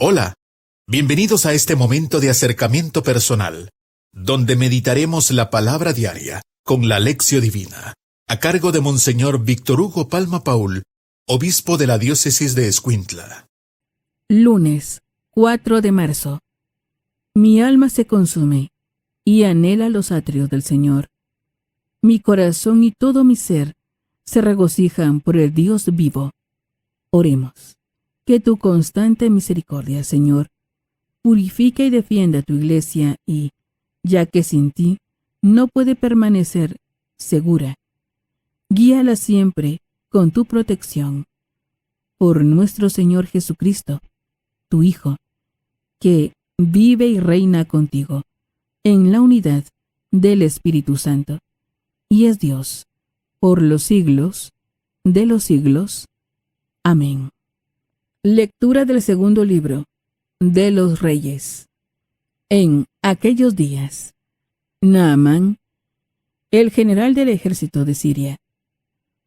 Hola, bienvenidos a este momento de acercamiento personal, donde meditaremos la palabra diaria con la Lección Divina, a cargo de Monseñor Víctor Hugo Palma Paul, obispo de la diócesis de Escuintla. Lunes, 4 de marzo. Mi alma se consume y anhela los atrios del Señor. Mi corazón y todo mi ser se regocijan por el Dios vivo. Oremos. Que tu constante misericordia, Señor, purifique y defienda tu iglesia y, ya que sin ti no puede permanecer segura, guíala siempre con tu protección. Por nuestro Señor Jesucristo, tu Hijo, que vive y reina contigo en la unidad del Espíritu Santo, y es Dios por los siglos de los siglos. Amén. Lectura del segundo libro de los Reyes. En aquellos días, Naamán, el general del ejército de Siria,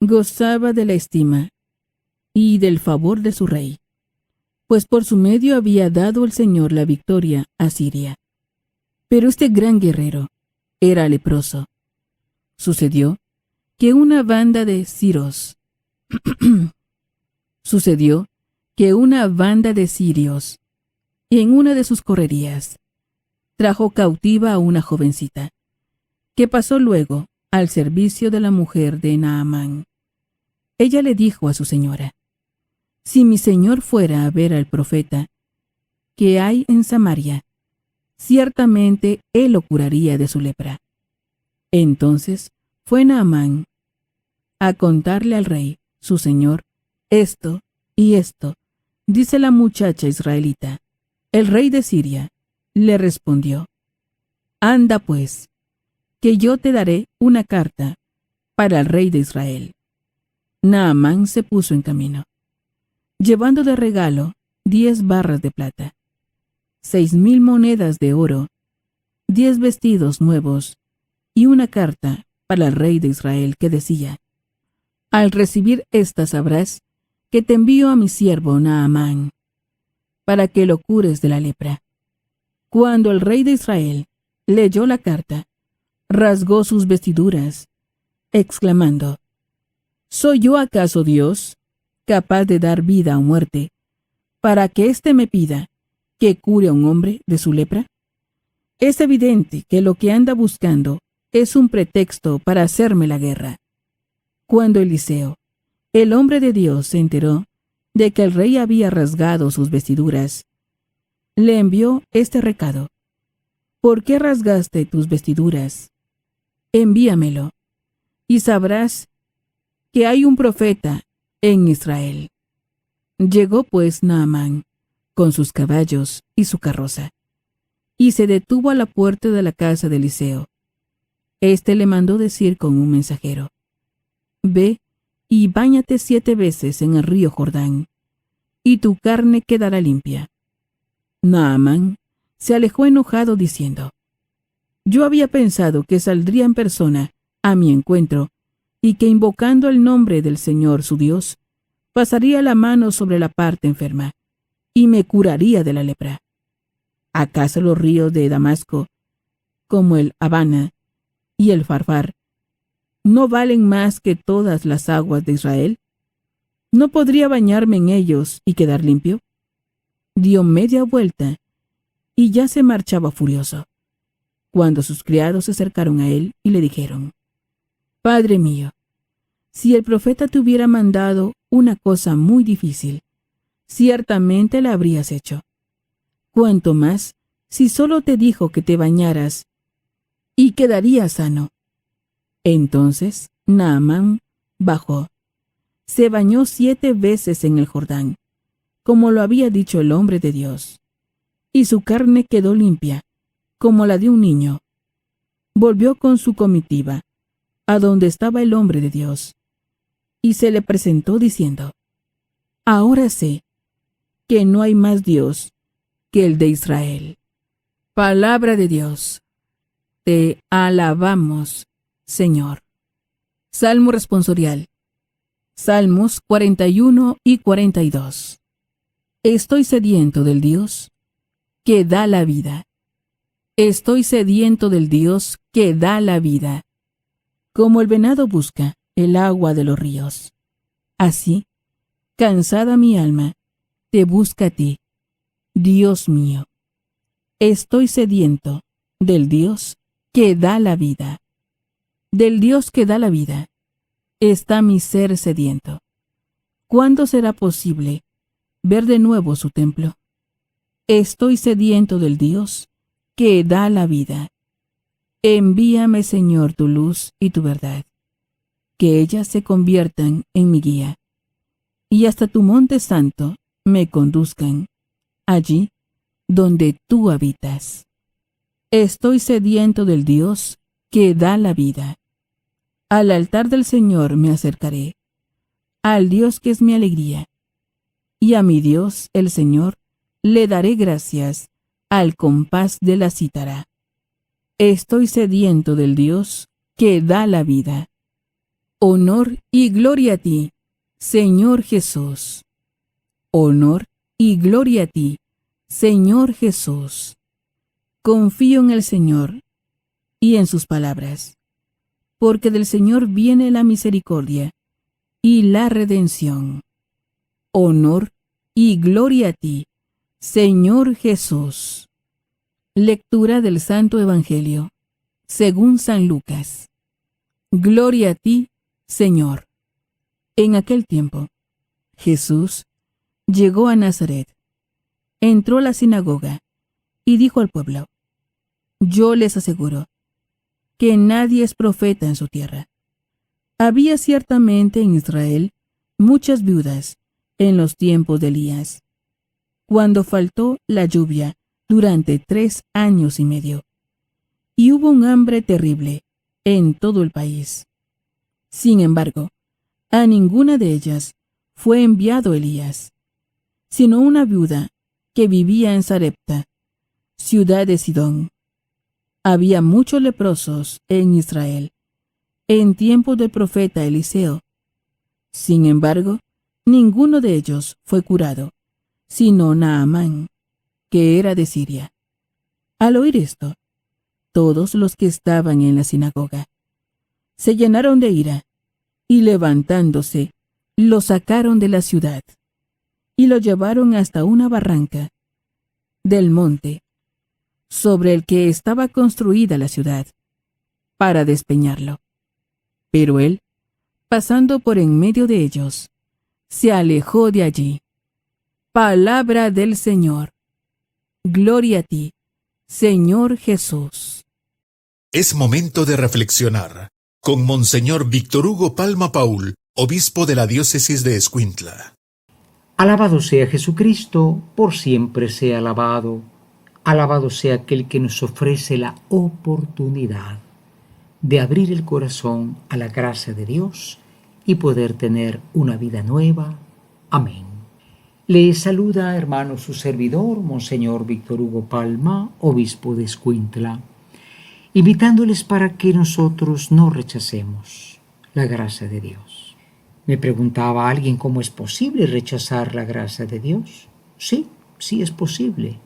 gozaba de la estima y del favor de su rey, pues por su medio había dado el Señor la victoria a Siria. Pero este gran guerrero era leproso. Sucedió que una banda de sirios en una de sus correrías trajo cautiva a una jovencita, que pasó luego al servicio de la mujer de Naamán. Ella le dijo a su señora: si mi señor fuera a ver al profeta que hay en Samaria, ciertamente él lo curaría de su lepra. Entonces fue Naamán a contarle al rey, su señor, esto y esto, dice la muchacha israelita. El rey de Siria le respondió: anda pues, que yo te daré una carta para el rey de Israel. Naamán se puso en camino, llevando de regalo 10 barras de plata, 6,000 monedas de oro, 10 vestidos nuevos y una carta para el rey de Israel que decía: al recibir esta sabrás que te envío a mi siervo Naamán, para que lo cures de la lepra. Cuando el rey de Israel leyó la carta, rasgó sus vestiduras, exclamando: ¿soy yo acaso Dios, capaz de dar vida o muerte, para que éste me pida que cure a un hombre de su lepra? Es evidente que lo que anda buscando es un pretexto para hacerme la guerra. Cuando Eliseo, el hombre de Dios, se enteró de que el rey había rasgado sus vestiduras, le envió este recado: ¿por qué rasgaste tus vestiduras? Envíamelo, y sabrás que hay un profeta en Israel. Llegó pues Naamán con sus caballos y su carroza, y se detuvo a la puerta de la casa de Eliseo. Este le mandó decir con un mensajero: ve y báñate 7 veces en el río Jordán, y tu carne quedará limpia. Naamán se alejó enojado diciendo: yo había pensado que saldría en persona a mi encuentro, y que invocando el nombre del Señor su Dios, pasaría la mano sobre la parte enferma, y me curaría de la lepra. ¿Acaso los ríos de Damasco, como el Abana y el Farfar, no valen más que todas las aguas de Israel? ¿No podría bañarme en ellos y quedar limpio? Dio media vuelta y ya se marchaba furioso, cuando sus criados se acercaron a él y le dijeron: Padre mío, si el profeta te hubiera mandado una cosa muy difícil, ciertamente la habrías hecho. Cuanto más si solo te dijo que te bañaras y quedarías sano. Entonces Naamán bajó, se bañó 7 veces en el Jordán, como lo había dicho el hombre de Dios, y su carne quedó limpia, como la de un niño. Volvió con su comitiva a donde estaba el hombre de Dios, y se le presentó diciendo: ahora sé que no hay más Dios que el de Israel. Palabra de Dios. Te alabamos, Señor. Salmo responsorial. Salmos 41 y 42. Estoy sediento del Dios que da la vida. Estoy sediento del Dios que da la vida. Como el venado busca el agua de los ríos, así, cansada mi alma, te busca a ti, Dios mío. Estoy sediento del Dios que da la vida. Del Dios que da la vida está mi ser sediento. ¿Cuándo será posible ver de nuevo su templo? Estoy sediento del Dios que da la vida. Envíame, Señor, tu luz y tu verdad, que ellas se conviertan en mi guía, y hasta tu monte santo me conduzcan, allí donde tú habitas. Estoy sediento del Dios que da la vida. Al altar del Señor me acercaré, al Dios que es mi alegría, y a mi Dios, el Señor, le daré gracias al compás de la cítara. Estoy sediento del Dios que da la vida. Honor y gloria a ti, Señor Jesús. Honor y gloria a ti, Señor Jesús. Confío en el Señor y en sus palabras, porque del Señor viene la misericordia y la redención. Honor y gloria a ti, Señor Jesús. Lectura del Santo Evangelio, según San Lucas. Gloria a ti, Señor. En aquel tiempo, Jesús llegó a Nazaret, entró a la sinagoga y dijo al pueblo: Yo les aseguro que nadie es profeta en su tierra. Había ciertamente en Israel muchas viudas en los tiempos de Elías, cuando faltó la lluvia durante 3 años y medio, y hubo un hambre terrible en todo el país. Sin embargo, a ninguna de ellas fue enviado Elías, sino una viuda que vivía en Sarepta, ciudad de Sidón. Había muchos leprosos en Israel, en tiempos del profeta Eliseo. Sin embargo, ninguno de ellos fue curado, sino Naamán, que era de Siria. Al oír esto, todos los que estaban en la sinagoga se llenaron de ira, y levantándose, lo sacaron de la ciudad, y lo llevaron hasta una barranca del monte, sobre el que estaba construida la ciudad, para despeñarlo. Pero él, pasando por en medio de ellos, se alejó de allí. Palabra del Señor. Gloria a ti, Señor Jesús. Es momento de reflexionar con Monseñor Víctor Hugo Palma Paul, obispo de la diócesis de Escuintla. Alabado sea Jesucristo, por siempre sea alabado. Alabado sea aquel que nos ofrece la oportunidad de abrir el corazón a la gracia de Dios y poder tener una vida nueva. Amén. Le saluda, hermano, su servidor, Monseñor Víctor Hugo Palma, obispo de Escuintla, invitándoles para que nosotros no rechacemos la gracia de Dios. Me preguntaba alguien cómo es posible rechazar la gracia de Dios. Sí es posible.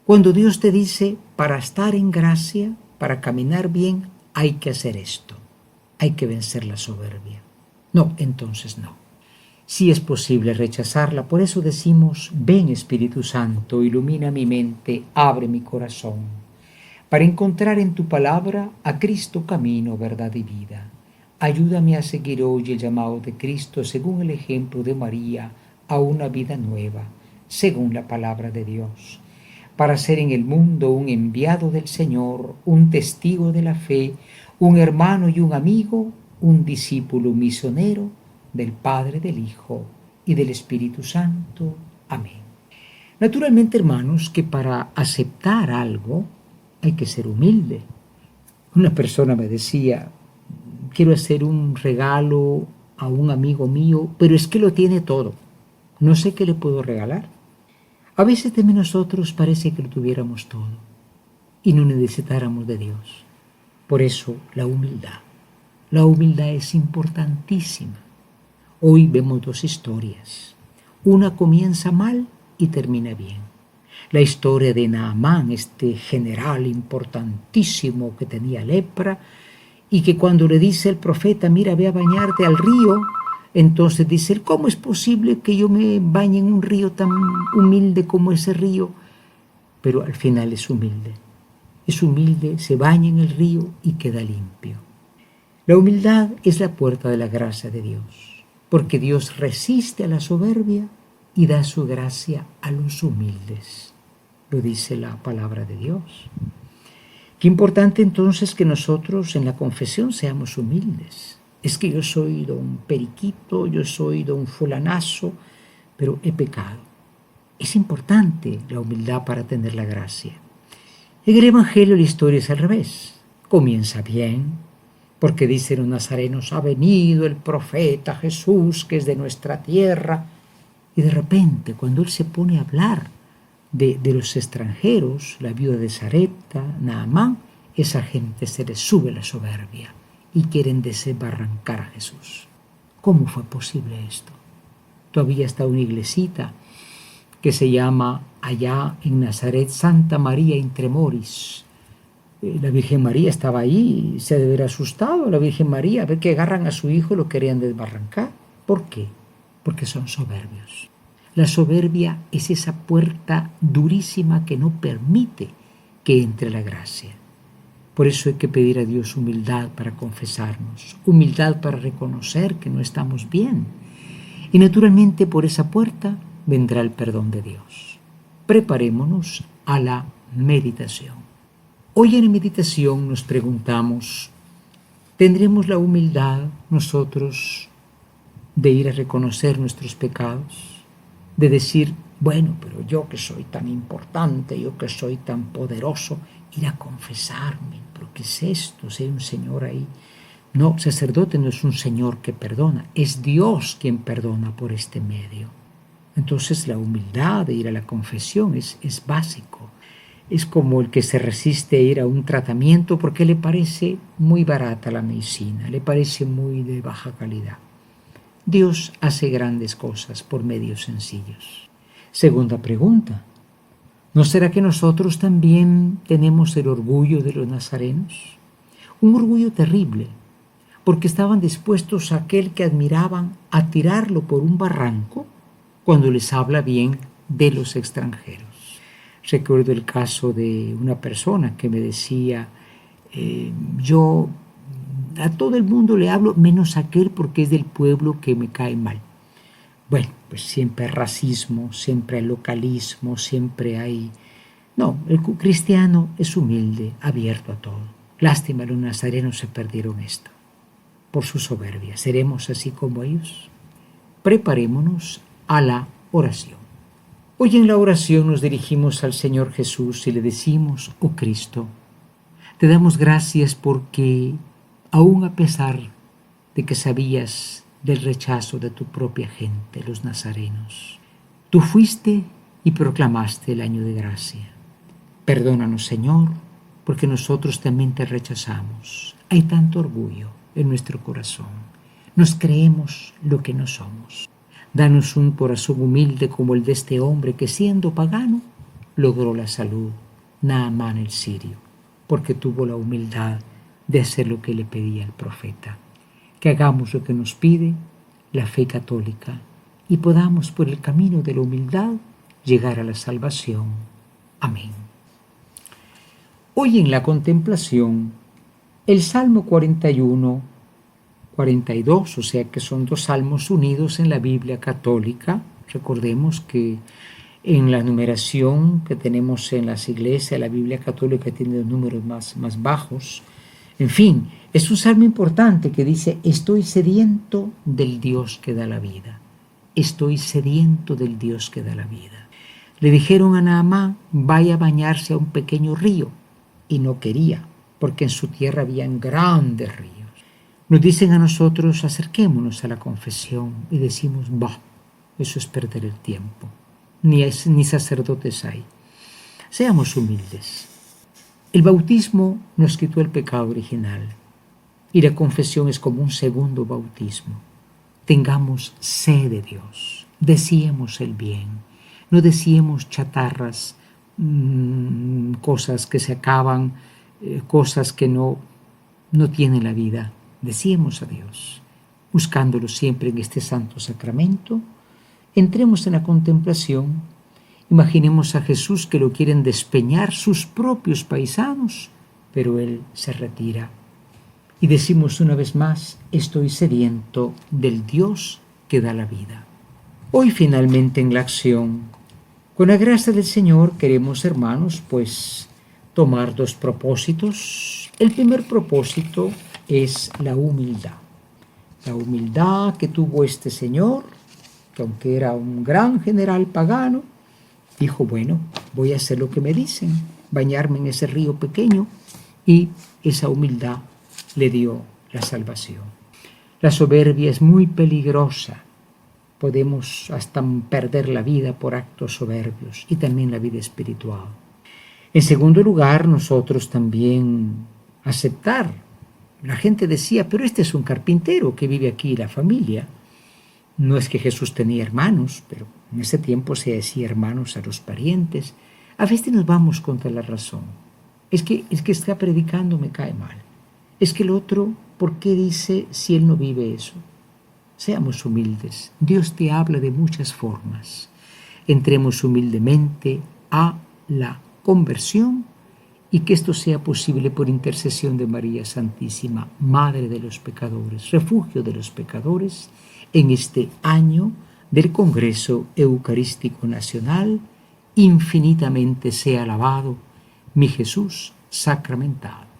Cuando Dios te dice, para estar en gracia, para caminar bien, hay que hacer esto, hay que vencer la soberbia. No, entonces no. Sí es posible rechazarla, por eso decimos: ven Espíritu Santo, ilumina mi mente, abre mi corazón, para encontrar en tu palabra a Cristo camino, verdad y vida. Ayúdame a seguir hoy el llamado de Cristo según el ejemplo de María a una vida nueva, según la palabra de Dios, para ser en el mundo un enviado del Señor, un testigo de la fe, un hermano y un amigo, un discípulo misionero del Padre, del Hijo y del Espíritu Santo. Amén. Naturalmente, hermanos, que para aceptar algo hay que ser humilde. Una persona me decía: quiero hacer un regalo a un amigo mío, pero es que lo tiene todo. No sé qué le puedo regalar. A veces de nosotros parece que lo tuviéramos todo y no necesitáramos de Dios. Por eso la humildad es importantísima. Hoy vemos 2 historias. Una comienza mal y termina bien. La historia de Naamán, este general importantísimo que tenía lepra y que cuando le dice el profeta, mira, ve a bañarte al río, entonces dice él, ¿cómo es posible que yo me bañe en un río tan humilde como ese río? Pero al final es humilde, se baña en el río y queda limpio. La humildad es la puerta de la gracia de Dios, porque Dios resiste a la soberbia y da su gracia a los humildes. Lo dice la palabra de Dios. Qué importante entonces que nosotros en la confesión seamos humildes. Es que yo soy don Periquito, yo soy don Fulanazo, pero he pecado. Es importante la humildad para tener la gracia. En el Evangelio la historia es al revés. Comienza bien, porque dicen los nazarenos, ha venido el profeta Jesús, que es de nuestra tierra. Y de repente, cuando él se pone a hablar de los extranjeros, la viuda de Sarepta, Naamán, esa gente se les sube la soberbia y quieren desbarrancar a Jesús. ¿Cómo fue posible esto? Todavía está una iglesita que se llama allá en Nazaret Santa María Intremoris. La Virgen María estaba ahí y se debe haber asustado la Virgen María a ver que agarran a su hijo y lo querían desbarrancar. ¿Por qué? Porque son soberbios. La soberbia es esa puerta durísima que no permite que entre la gracia. Por eso hay que pedir a Dios humildad para confesarnos, humildad para reconocer que no estamos bien. Y naturalmente por esa puerta vendrá el perdón de Dios. Preparémonos a la meditación. Hoy en la meditación nos preguntamos, ¿tendremos la humildad nosotros de ir a reconocer nuestros pecados? De decir, bueno, pero yo que soy tan importante, yo que soy tan poderoso, ir a confesarme, pero ¿qué es esto? Si hay un Señor ahí. No, sacerdote no es un Señor que perdona, es Dios quien perdona por este medio. Entonces la humildad de ir a la confesión es básico. Es como el que se resiste a ir a un tratamiento porque le parece muy barata la medicina, le parece muy de baja calidad. Dios hace grandes cosas por medios sencillos. Segunda pregunta, ¿no será que nosotros también tenemos el orgullo de los nazarenos? Un orgullo terrible, porque estaban dispuestos a aquel que admiraban a tirarlo por un barranco cuando les habla bien de los extranjeros. Recuerdo el caso de una persona que me decía, yo a todo el mundo le hablo menos a aquel porque es del pueblo que me cae mal. Bueno, pues siempre hay racismo, siempre hay localismo, siempre hay... No, el cristiano es humilde, abierto a todo. Lástima, los nazarenos se perdieron esto por su soberbia. ¿Seremos así como ellos? Preparémonos a la oración. Hoy en la oración nos dirigimos al Señor Jesús y le decimos, oh Cristo, te damos gracias porque aún a pesar de que sabías del rechazo de tu propia gente, los nazarenos, tú fuiste y proclamaste el año de gracia. Perdónanos, Señor, porque nosotros también te rechazamos. Hay tanto orgullo en nuestro corazón. Nos creemos lo que no somos. Danos un corazón humilde como el de este hombre que siendo pagano logró la salud, Naamán el sirio, porque tuvo la humildad de hacer lo que le pedía el profeta. Que hagamos lo que nos pide la fe católica y podamos por el camino de la humildad llegar a la salvación. Amén. Hoy en la contemplación, el Salmo 41, 42, o sea que son dos salmos unidos en la Biblia católica. Recordemos que en la numeración que tenemos en las iglesias, la Biblia católica tiene los números más bajos. En fin, es un salmo importante que dice, estoy sediento del Dios que da la vida. Estoy sediento del Dios que da la vida. Le dijeron a Naamán, vaya a bañarse a un pequeño río, y no quería, porque en su tierra habían grandes ríos. Nos dicen a nosotros, acerquémonos a la confesión y decimos, bah, eso es perder el tiempo. Ni sacerdotes hay. Seamos humildes. El bautismo nos quitó el pecado original y la confesión es como un segundo bautismo. Tengamos sed de Dios, deseemos el bien, No deseemos chatarras, cosas que se acaban, cosas que no tienen la vida. Deseemos a Dios, buscándolo siempre en este santo sacramento. Entremos en la contemplación. Imaginemos a Jesús que lo quieren despeñar sus propios paisanos, pero Él se retira. Y decimos una vez más, estoy sediento del Dios que da la vida. Hoy finalmente en la acción, con la gracia del Señor, queremos, hermanos, pues tomar 2 propósitos. El primer propósito es la humildad. La humildad que tuvo este Señor, que aunque era un gran general pagano, dijo, bueno, voy a hacer lo que me dicen, bañarme en ese río pequeño, y esa humildad le dio la salvación. La soberbia es muy peligrosa. Podemos hasta perder la vida por actos soberbios y también la vida espiritual. En segundo lugar, nosotros también aceptar. La gente decía, pero este es un carpintero que vive aquí, la familia. No es que Jesús tenía hermanos, pero en ese tiempo se decía hermanos a los parientes. A veces nos vamos contra la razón. Es que está predicando, me cae mal. Es que el otro, ¿por qué dice si él no vive eso? Seamos humildes. Dios te habla de muchas formas. Entremos humildemente a la conversión y que esto sea posible por intercesión de María Santísima, Madre de los pecadores, refugio de los pecadores, en este año del Congreso Eucarístico Nacional. Infinitamente sea alabado mi Jesús sacramentado.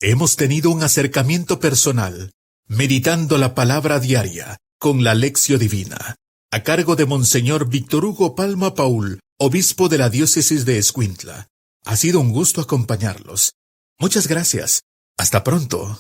Hemos tenido un acercamiento personal, meditando la palabra diaria con la Lección Divina, a cargo de Monseñor Víctor Hugo Palma Paul, obispo de la diócesis de Escuintla. Ha sido un gusto acompañarlos. Muchas gracias. Hasta pronto.